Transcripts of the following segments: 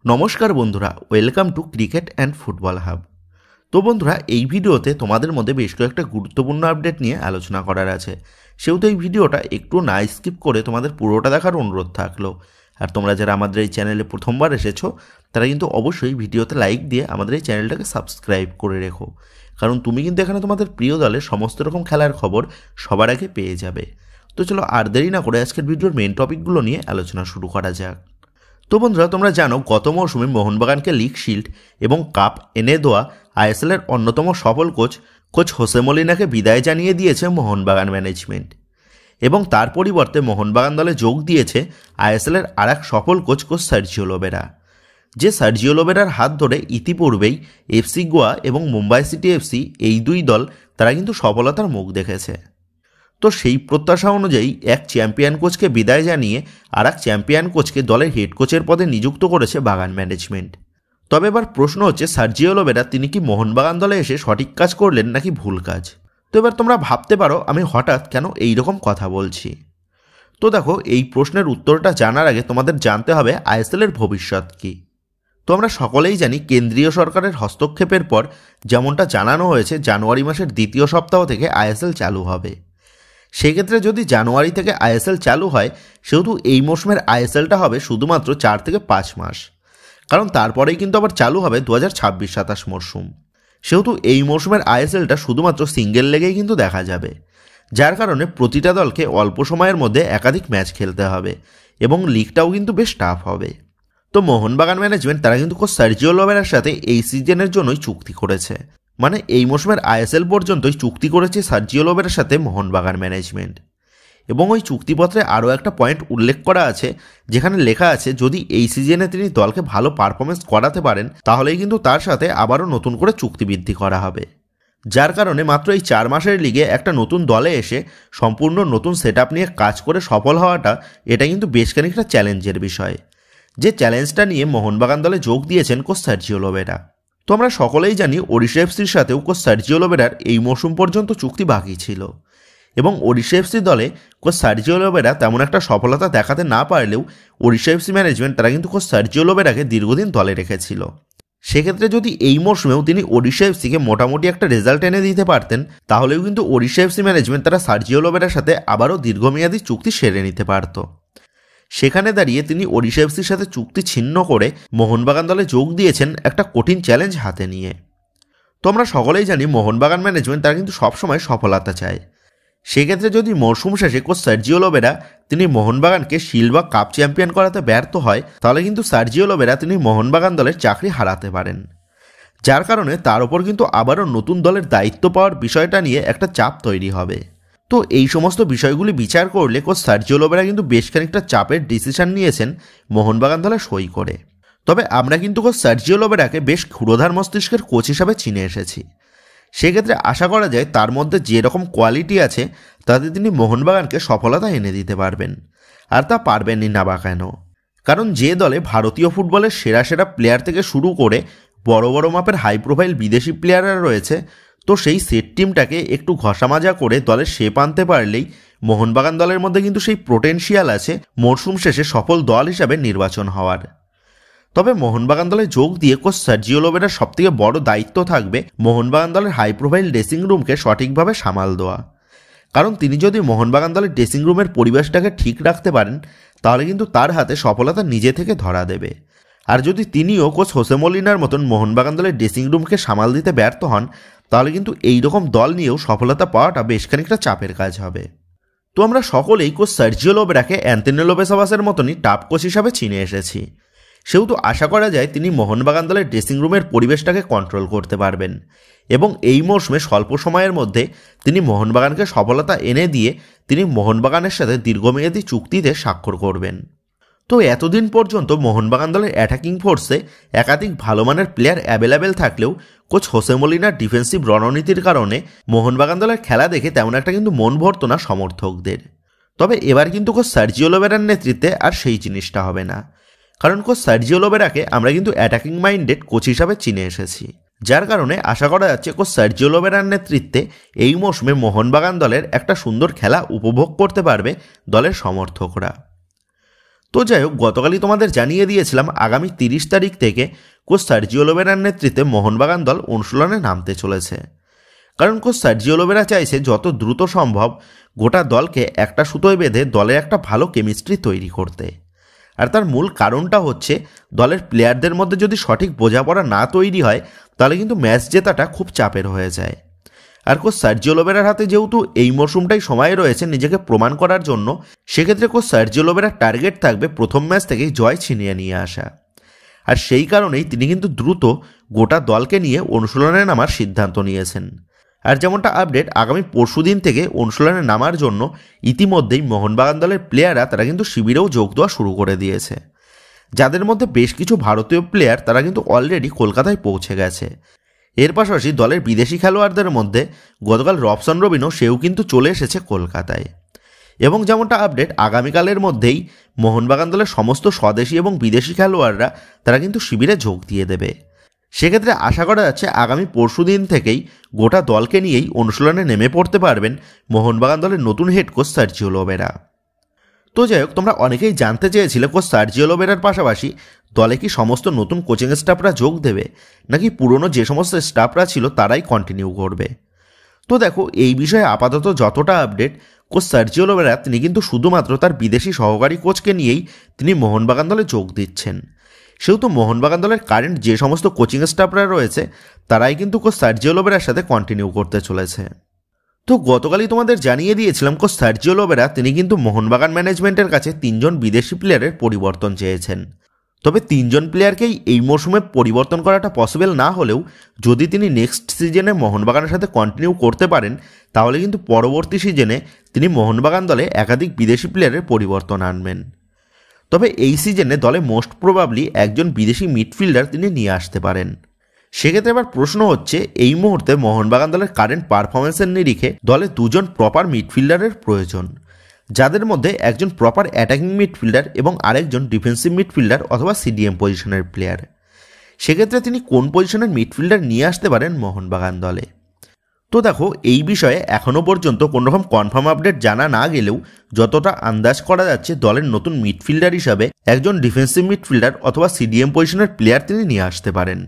নমস্কার বন্ধুরা, welcome to cricket and football hub. তো বন্ধুরা, এই ভিডিওতে তোমাদের মধ্যে বেশ কয়েকটা গুরুত্বপূর্ণ আপডেট নিয়ে আলোচনা করার আছে। সেহেতু এই ভিডিওটা একটু না স্কিপ করে তোমাদের পুরোটা দেখার অনুরোধ থাকলো। আর তোমরা যারা আমাদের এই চ্যানেলে প্রথমবার এসেছো তারা কিন্তু অবশ্যই ভিডিওতে লাইক দিয়ে আমাদের এই চ্যানেলটাকে সাবস্ক্রাইব করে রেখো, কারণ তুমি কিন্তু এখানে তোমাদের প্রিয় দলের সমস্ত রকম খেলার খবর সবার আগে পেয়ে যাবে। তো চলো আর দেরি না করে আজকের ভিডিওর মেন টপিকগুলো নিয়ে আলোচনা শুরু করা যাক। তো বন্ধুরা, তোমরা জানো গত মৌসুমে মোহনবাগানকে লিগ শিল্ড এবং কাপ এনে দেওয়া আইএসএলের অন্যতম সফল কোচ হোসে মলিনাকে বিদায় জানিয়ে দিয়েছে মোহনবাগান ম্যানেজমেন্ট, এবং তার পরিবর্তে মোহনবাগান দলে যোগ দিয়েছে আইএসএলের আর এক সফল কোচ সার্জিও লোবেরা, যে সার্জিও লোবেরার হাত ধরে ইতিপূর্বেই এফসি গোয়া এবং মুম্বাই সিটি এফসি এই দুই দল তারা কিন্তু সফলতার মুখ দেখেছে। তো সেই প্রত্যাশা অনুযায়ী এক চ্যাম্পিয়ন কোচকে বিদায় জানিয়ে আর এক চ্যাম্পিয়ন কোচকে দলের হেড কোচের পদে নিযুক্ত করেছে বাগান ম্যানেজমেন্ট। তবে এবার প্রশ্ন হচ্ছে, সার্জিও লোবেরা তিনি কি মোহনবাগান দলে এসে সঠিক কাজ করলেন নাকি ভুল কাজ? তো এবার তোমরা ভাবতে পারো আমি হঠাৎ কেন এই রকম কথা বলছি। তো দেখো, এই প্রশ্নের উত্তরটা জানার আগে তোমাদের জানতে হবে আইএসএলের ভবিষ্যৎ কী। তো আমরা সকলেই জানি কেন্দ্রীয় সরকারের হস্তক্ষেপের পর যেমনটা জানানো হয়েছে জানুয়ারি মাসের দ্বিতীয় সপ্তাহ থেকে আইএসএল চালু হবে। সেক্ষেত্রে যদি জানুয়ারি থেকে আইএসএল চালু হয়, সেহেতু এই মৌসুমের আইএসএলটা হবে শুধুমাত্র 4 থেকে 5 মাস, কারণ তারপরেই কিন্তু আবার চালু হবে 2026-27 মরশুম। সেহেতু এই মৌসুমের আইএসএলটা শুধুমাত্র সিঙ্গেল লেগেই কিন্তু দেখা যাবে, যার কারণে প্রতিটা দলকে অল্প সময়ের মধ্যে একাধিক ম্যাচ খেলতে হবে এবং লিগটাও কিন্তু বেশ টাফ হবে। তো মোহনবাগান ম্যানেজমেন্ট তারা কিন্তু সার্জিও লোবেরার সাথে এই সিজনের জন্যই চুক্তি করেছে, মানে এই মৌসুমের আইএসএল পর্যন্তই চুক্তি করেছে সার্জিও লোবেরার সাথে মোহনবাগান ম্যানেজমেন্ট। এবং ওই চুক্তিপত্রে আরও একটা পয়েন্ট উল্লেখ করা আছে, যেখানে লেখা আছে যদি এই সিজনে তিনি দলকে ভালো পারফরমেন্স করাতে পারেন তাহলেই কিন্তু তার সাথে আবারও নতুন করে চুক্তি বৃদ্ধি করা হবে। যার কারণে মাত্র এই 4 মাসের লিগে একটা নতুন দলে এসে সম্পূর্ণ নতুন সেটআপ নিয়ে কাজ করে সফল হওয়াটা এটা কিন্তু বেশ খানিকটা চ্যালেঞ্জের বিষয়, যে চ্যালেঞ্জটা নিয়ে মোহনবাগান দলে যোগ দিয়েছেন কোচ সার্জিও লোবেরা। তো আমরা সকলেই জানি ওড়িশা এফসির সাথেও কোচ সার্জিও লোবেরার এই মৌসুম পর্যন্ত চুক্তি বাকি ছিল, এবং ওড়িশা এফসি দলে কোচ সার্জিও লোবেরা তেমন একটা সফলতা দেখাতে না পারলেও ওড়িশা এফসি ম্যানেজমেন্ট তারা কিন্তু কোচ সার্জিও লোবেরাকে দীর্ঘদিন দলে রেখেছিল। সেক্ষেত্রে যদি এই মৌসুমেও তিনি ওড়িশা এফসিকে মোটামুটি একটা রেজাল্ট এনে দিতে পারতেন, তাহলেও কিন্তু ওড়িশা এফসি ম্যানেজমেন্ট তারা সার্জিও লোবেরার সাথে আবারও দীর্ঘমেয়াদী চুক্তি সেরে নিতে পারত। সেখানে দাঁড়িয়ে তিনি ওড়িশা এফসির সাথে চুক্তি ছিন্ন করে মোহনবাগান দলে যোগ দিয়েছেন একটা কঠিন চ্যালেঞ্জ হাতে নিয়ে। তো আমরা সকলেই জানি মোহনবাগান ম্যানেজমেন্ট তারা কিন্তু সবসময় সফলতা চায়। সেক্ষেত্রে যদি মরশুম শেষে কোচ সার্জিও লোবেরা তিনি মোহনবাগানকে শিল্ড বা কাপ চ্যাম্পিয়ন করাতে ব্যর্থ হয়, তাহলে কিন্তু সার্জিও লোবেরা তিনি মোহনবাগান দলের চাকরি হারাতে পারেন, যার কারণে তার ওপর কিন্তু আবারও নতুন দলের দায়িত্ব পাওয়ার বিষয়টা নিয়ে একটা চাপ তৈরি হবে। তো এই সমস্ত বিষয়গুলি বিচার করলে কোচ সার্জিও লোবেরা কিন্তু বেশ খানিকটা চাপের ডিসিশন নিয়েছেন মোহনবাগান দলে সই করে। তবে আমরা কিন্তু কোচ সার্জিও লোবেরাকে বেশ ক্ষুরোধার মস্তিষ্কের কোচ হিসাবে চিনে এসেছি। সেক্ষেত্রে আশা করা যায় তার মধ্যে যে রকম কোয়ালিটি আছে তাতে তিনি মোহনবাগানকে সফলতা এনে দিতে পারবেন, আর তা পারবেনই না বা কেন? কারণ যে দলে ভারতীয় ফুটবলের সেরা সেরা প্লেয়ার থেকে শুরু করে বড় বড় মাপের হাই প্রোফাইল বিদেশি প্লেয়াররা রয়েছে, তো সেই সেট টিমটাকে একটু ঘষামাজা করে দলের শেপ আনতে পারলেই মোহনবাগান দলের মধ্যে কিন্তু সেই পোটেনশিয়াল আছে মরশুম শেষে সফল দল হিসাবে নির্বাচন হওয়ার। তবে মোহনবাগান দলে যোগ দিয়ে কোচ সার্জিও লোবেরার সবথেকে বড় দায়িত্ব থাকবে মোহনবাগান দলের হাই প্রোফাইল ড্রেসিং রুমকে সঠিকভাবে সামাল দেওয়া, কারণ তিনি যদি মোহনবাগান দলের ড্রেসিং রুমের পরিবেশটাকে ঠিক রাখতে পারেন তাহলে কিন্তু তার হাতে সফলতা নিজে থেকে ধরা দেবে। আর যদি তিনিও কোচ হোসে মলিনার মতন মোহনবাগান দলের ড্রেসিং রুমকে সামাল দিতে ব্যর্থ হন, তাহলে কিন্তু এই রকম দল নিয়েও সফলতা পাওয়াটা বেশ খানিকটা চাপের কাজ হবে। তো আমরা সকলেই কোচ সার্জিও লোবেরাকে অ্যান্থনি লোপেস-আভাসের মতনই টাপ কোচ হিসাবে চিনে এসেছি। সেহেতু আশা করা যায় তিনি মোহনবাগান দলের ড্রেসিং রুমের পরিবেশটাকে কন্ট্রোল করতে পারবেন, এবং এই মৌসুমে স্বল্প সময়ের মধ্যে তিনি মোহনবাগানকে সফলতা এনে দিয়ে তিনি মোহনবাগানের সাথে দীর্ঘমেয়াদী চুক্তিতে স্বাক্ষর করবেন। তো এতদিন পর্যন্ত মোহনবাগান দলের অ্যাটাকিং ফোর্সে একাধিক ভালো মানের প্লেয়ার অ্যাভেলেবেল থাকলেও কোচ হোসে মলিনার ডিফেন্সিভ রণনীতির কারণে মোহনবাগান দলের খেলা দেখে তেমন একটা কিন্তু মন ভরত না সমর্থকদের। তবে এবার কিন্তু কোচ সার্জিও লোবেরার নেতৃত্বে আর সেই জিনিসটা হবে না, কারণ কোচ সার্জিও লোবেরাকে আমরা কিন্তু অ্যাটাকিং মাইন্ডেড কোচ হিসাবে চিনে এসেছি, যার কারণে আশা করা যাচ্ছে কোচ সার্জিও লোবেরার নেতৃত্বে এই মৌসুমে মোহনবাগান দলের একটা সুন্দর খেলা উপভোগ করতে পারবে দলের সমর্থকরা। তো যাই হোক, গতকালই তোমাদের জানিয়ে দিয়েছিলাম আগামী 30 তারিখ থেকে কোচ সার্জিও লোবেরার নেতৃত্বে মোহনবাগান দল অনুশীলনে নামতে চলেছে। কারণ কোচ সার্জিও লোবেরা চাইছে যত দ্রুত সম্ভব গোটা দলকে একটা সুতোয় বেঁধে দলের একটা ভালো কেমিস্ট্রি তৈরি করতে। আর তার মূল কারণটা হচ্ছে দলের প্লেয়ারদের মধ্যে যদি সঠিক বোঝাপড়া না তৈরি হয় তাহলে কিন্তু ম্যাচ জেতাটা খুব চাপের হয়ে যায়। আর কোচ সার্জিও লোবেরার হাতে যেহেতু এই মরশুমটাই সময় রয়েছে নিজেকে প্রমাণ করার জন্য, সেক্ষেত্রে কোচ সার্জিও লোবেরার টার্গেট থাকবে প্রথম ম্যাচ থেকেই জয় ছিনিয়ে নিয়ে আসা। আর সেই কারণেই তিনি কিন্তু দ্রুত গোটা দলকে নিয়ে অনুশীলনে নামার সিদ্ধান্ত নিয়েছেন। আর যেমনটা আপডেট, আগামী পরশুদিন থেকে অনুশীলনে নামার জন্য ইতিমধ্যেই মোহনবাগান দলের প্লেয়াররা তারা কিন্তু শিবিরেও যোগ দেওয়া শুরু করে দিয়েছে, যাদের মধ্যে বেশ কিছু ভারতীয় প্লেয়ার তারা কিন্তু অলরেডি কলকাতায় পৌঁছে গেছে। এর পাশাপাশি দলের বিদেশি খেলোয়াড়দের মধ্যে গতকাল রবসন রবিনও সেও কিন্তু চলে এসেছে কলকাতায়। এবং যেমনটা আপডেট, আগামীকালের মধ্যেই মোহনবাগান দলের সমস্ত স্বদেশি এবং বিদেশি খেলোয়াড়রা তারা কিন্তু শিবিরে যোগ দিয়ে দেবে। সেক্ষেত্রে আশা করা যাচ্ছে আগামী পরশুদিন থেকেই গোটা দলকে নিয়েই অনুশীলনে নেমে পড়তে পারবেন মোহনবাগান দলের নতুন হেড কোচ সার্জিও লোবেরা। তো যাই হোক, তোমরা অনেকেই জানতে চেয়েছিলে কোচ সার্জিও লোবেরার পাশাপাশি দলে কি সমস্ত নতুন কোচিং স্টাফরা যোগ দেবে নাকি পুরনো যে সমস্ত স্টাফরা ছিল তারাই কন্টিনিউ করবে। তো দেখো, এই বিষয়ে আপাতত যতটা আপডেট, কোচ সার্জিও লোবেরা তিনি কিন্তু শুধুমাত্র তার বিদেশি সহকারী কোচকে নিয়েই তিনি মোহনবাগান দলে যোগ দিচ্ছেন। সেহেতু মোহনবাগান দলের কারেন্ট যে সমস্ত কোচিং স্টাফরা রয়েছে তারাই কিন্তু কোচ সার্জিও লোবেরার সাথে কন্টিনিউ করতে চলেছে। তো গতকালই তোমাদের জানিয়ে দিয়েছিলাম কোচ সার্জিও লোবেরা তিনি কিন্তু মোহনবাগান ম্যানেজমেন্টের কাছে 3জন বিদেশি প্লেয়ারের পরিবর্তন চেয়েছেন। তবে 3জন প্লেয়ারকেই এই মরশুমে পরিবর্তন করাটা পসিবল না হলেও যদি তিনি নেক্সট সিজনে মোহনবাগানের সাথে কন্টিনিউ করতে পারেন তাহলে কিন্তু পরবর্তী সিজনে তিনি মোহনবাগান দলে একাধিক বিদেশি প্লেয়ারের পরিবর্তন আনবেন। তবে এই সিজনে দলে মোস্ট প্রবাবলি একজন বিদেশি মিডফিল্ডার তিনি নিয়ে আসতে পারেন। সেক্ষেত্রে এবার প্রশ্ন হচ্ছে, এই মুহূর্তে মোহনবাগান দলের কারেন্ট পারফরমেন্সের নিরিখে দলে 2জন প্রপার মিডফিল্ডারের প্রয়োজন, যাদের মধ্যে একজন প্রপার অ্যাটাকিং মিডফিল্ডার এবং আরেকজন ডিফেন্সিভ মিডফিল্ডার অথবা সিডিএম পজিশনের প্লেয়ার। সেক্ষেত্রে তিনি কোন পজিশনের মিডফিল্ডার নিয়ে আসতে পারেন মোহনবাগান দলে? তো দেখো, এই বিষয়ে এখনও পর্যন্ত কোনোরকম কনফার্ম আপডেট জানা না গেলেও যতটা আন্দাজ করা যাচ্ছে দলের নতুন মিডফিল্ডার হিসাবে একজন ডিফেন্সিভ মিডফিল্ডার অথবা সিডিএম পজিশনের প্লেয়ার তিনি নিয়ে আসতে পারেন।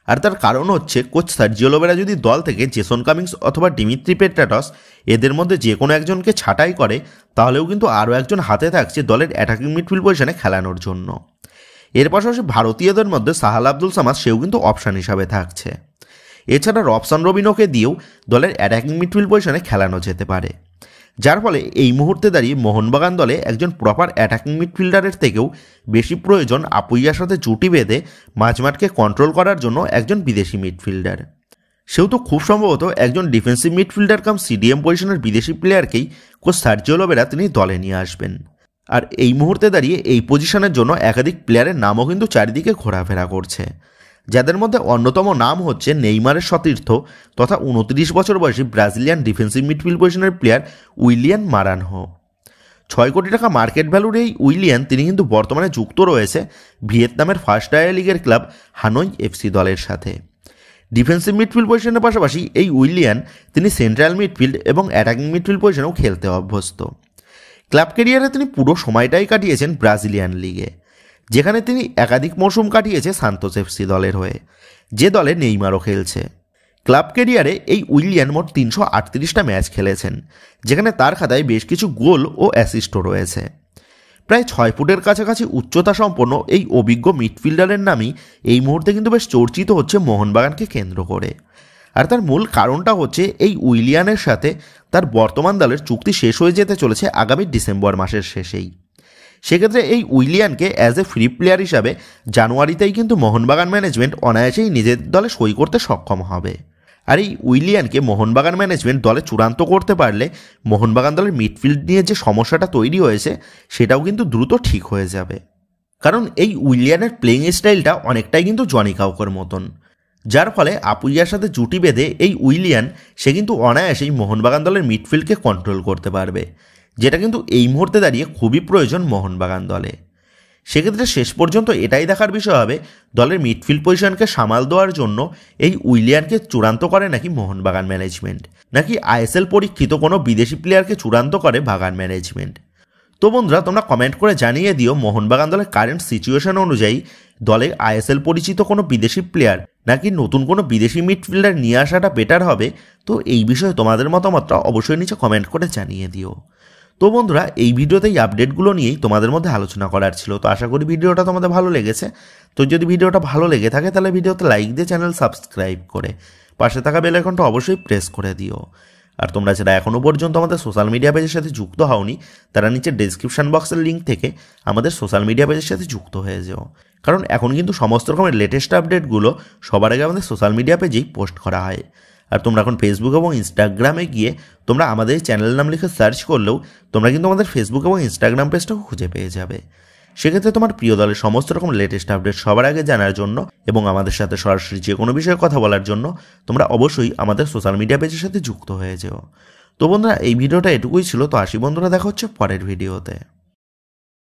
আর তার কারণ হচ্ছে কোচ সার্জিও লোবেরা যদি দল থেকে জেসন কামিংস অথবা ডিমিত্রি পেট্রাটস এদের মধ্যে যে কোনো একজনকে ছাঁটাই করে তাহলেও কিন্তু আরও একজন হাতে থাকছে দলের অ্যাটাকিং মিডফিল্ড পজিশনে খেলানোর জন্য। এর পাশাপাশি ভারতীয়দের মধ্যে সাহাল আব্দুল সামাদ সেও কিন্তু অপশান হিসাবে থাকছে। এছাড়া রবসন রবিনোকে দিয়েও দলের অ্যাটাকিং মিডফিল্ড পজিশনে খেলানো যেতে পারে, যার ফলে এই মুহূর্তে দাঁড়িয়ে মোহনবাগান দলে একজন প্রপার অ্যাটাকিং মিডফিল্ডারের থেকেও বেশি প্রয়োজন আপুইয়ার সাথে জুটি বেঁধে মাঝমাঠকে কন্ট্রোল করার জন্য একজন বিদেশি মিডফিল্ডার। সেহেতু খুব সম্ভবত একজন ডিফেন্সিভ মিডফিল্ডার কাম সিডিএম পজিশনের বিদেশি প্লেয়ারকেই কোচ সার্জিও লোবেরা তিনি দলে নিয়ে আসবেন। আর এই মুহূর্তে দাঁড়িয়ে এই পজিশনের জন্য একাধিক প্লেয়ারের নামও কিন্তু চারিদিকে ঘোরাফেরা করছে, যাদের মধ্যে অন্যতম নাম হচ্ছে নেইমারের সতীর্থ তথা 29 বছর বয়সী ব্রাজিলিয়ান ডিফেন্সিভ মিডফিল্ড পজিশনের প্লেয়ার উইলিয়ান মারানহো। 6 কোটি টাকা মার্কেট ভ্যালুর এই উইলিয়ান তিনি কিন্তু বর্তমানে যুক্ত রয়েছে ভিয়েতনামের ফার্স্ট টায়ার লিগের ক্লাব হানোই এফসি দলের সাথে। ডিফেন্সিভ মিডফিল্ড পজিশনের পাশাপাশি এই উইলিয়ান তিনি সেন্ট্রাল মিডফিল্ড এবং অ্যাটাকিং মিডফিল্ড পজিশনেও খেলতে অভ্যস্ত। ক্লাব ক্যারিয়ারে তিনি পুরো সময়টাই কাটিয়েছেন ব্রাজিলিয়ান লিগে, যেখানে তিনি একাধিক মৌসুম কাটিয়েছে সান্তোস এফসি দলের হয়ে, যে দলে নেইমারও খেলছে। ক্লাব ক্যারিয়ারে এই উইলিয়ান মোট 338টা ম্যাচ খেলেছেন, যেখানে তার খাতায় বেশ কিছু গোল ও অ্যাসিস্টও রয়েছে। প্রায় 6 ফুটের কাছাকাছি উচ্চতা সম্পন্ন এই অভিজ্ঞ মিডফিল্ডারের নামই এই মুহূর্তে কিন্তু বেশ চর্চিত হচ্ছে মোহনবাগানকে কেন্দ্র করে। আর তার মূল কারণটা হচ্ছে এই উইলিয়ানের সাথে তার বর্তমান দলের চুক্তি শেষ হয়ে যেতে চলেছে আগামী ডিসেম্বর মাসের শেষেই। সেক্ষেত্রে এই উইলিয়ানকে অ্যাজ এ ফ্রি প্লেয়ার হিসাবে জানুয়ারিতেই কিন্তু মোহনবাগান ম্যানেজমেন্ট অনায়াসেই নিজের দলে সই করতে সক্ষম হবে। আর এই উইলিয়ানকে মোহনবাগান ম্যানেজমেন্ট দলে চূড়ান্ত করতে পারলে মোহনবাগান দলের মিডফিল্ড নিয়ে যে সমস্যাটা তৈরি হয়েছে সেটাও কিন্তু দ্রুত ঠিক হয়ে যাবে। কারণ এই উইলিয়ানের প্লেইং স্টাইলটা অনেকটাই কিন্তু জনি কাউকের মতন, যার ফলে আপুইয়ার সাথে জুটি বেঁধে এই উইলিয়ান সে কিন্তু অনায়াসেই মোহনবাগান দলের মিডফিল্ডকে কন্ট্রোল করতে পারবে, যেটা কিন্তু এই মুহূর্তে দাঁড়িয়ে খুবই প্রয়োজন মোহনবাগান দলে। সেক্ষেত্রে শেষ পর্যন্ত এটাই দেখার বিষয় হবে দলের মিডফিল্ড পজিশনকে সামাল দেওয়ার জন্য এই উইলিয়ানকে চূড়ান্ত করে নাকি মোহনবাগান ম্যানেজমেন্ট, নাকি আইএসএল পরীক্ষিত কোনো বিদেশি প্লেয়ারকে চূড়ান্ত করে বাগান ম্যানেজমেন্ট। তো বন্ধুরা তোমরা কমেন্ট করে জানিয়ে দিও মোহনবাগান দলের কারেন্ট সিচুয়েশন অনুযায়ী দলে আইএসএল পরিচিত কোনো বিদেশি প্লেয়ার নাকি নতুন কোনো বিদেশি মিডফিল্ডার নিয়ে আসাটা বেটার হবে। তো এই বিষয়ে তোমাদের মতামতটা অবশ্যই নিচে কমেন্ট করে জানিয়ে দিও। তো বন্ধুরা এই ভিডিওতে এই আপডেটগুলো নিয়েই তোমাদের মধ্যে আলোচনা করার ছিল। তো আশা করি ভিডিওটা তোমাদের ভালো লেগেছে। তো যদি ভিডিওটা ভালো লেগে থাকে তাহলে ভিডিওতে লাইক দিয়ে চ্যানেল সাবস্ক্রাইব করে পাশে থাকা বেল আইকনটা অবশ্যই প্রেস করে দিও। আর তোমরা যারা এখনও পর্যন্ত আমাদের সোশ্যাল মিডিয়া পেজের সাথে যুক্ত হওনি তারা নিচে ডেসক্রিপশন বক্সের লিঙ্ক থেকে আমাদের সোশ্যাল মিডিয়া পেজের সাথে যুক্ত হয়ে যাও, কারণ এখন কিন্তু সমস্ত রকমের লেটেস্ট আপডেটগুলো সবার আগে আমাদের সোশ্যাল মিডিয়া পেজেই পোস্ট করা হয়। আর তোমরা এখন ফেসবুক এবং ইনস্টাগ্রামে গিয়ে তোমরা আমাদের চ্যানেলের নাম লিখে সার্চ করলেও তোমরা কিন্তু আমাদের ফেসবুক এবং ইনস্টাগ্রাম পেজটাও খুঁজে পেয়ে যাবে। সেক্ষেত্রে তোমার প্রিয় দলের সমস্ত রকম লেটেস্ট আপডেট সবার আগে জানার জন্য এবং আমাদের সাথে সরাসরি যে কোনো বিষয়ে কথা বলার জন্য তোমরা অবশ্যই আমাদের সোশ্যাল মিডিয়া পেজের সাথে যুক্ত হয়ে যেও। তো বন্ধুরা এই ভিডিওটা এটুকুই ছিল। তো আসি বন্ধুরা, দেখা হচ্ছে পরের ভিডিওতে।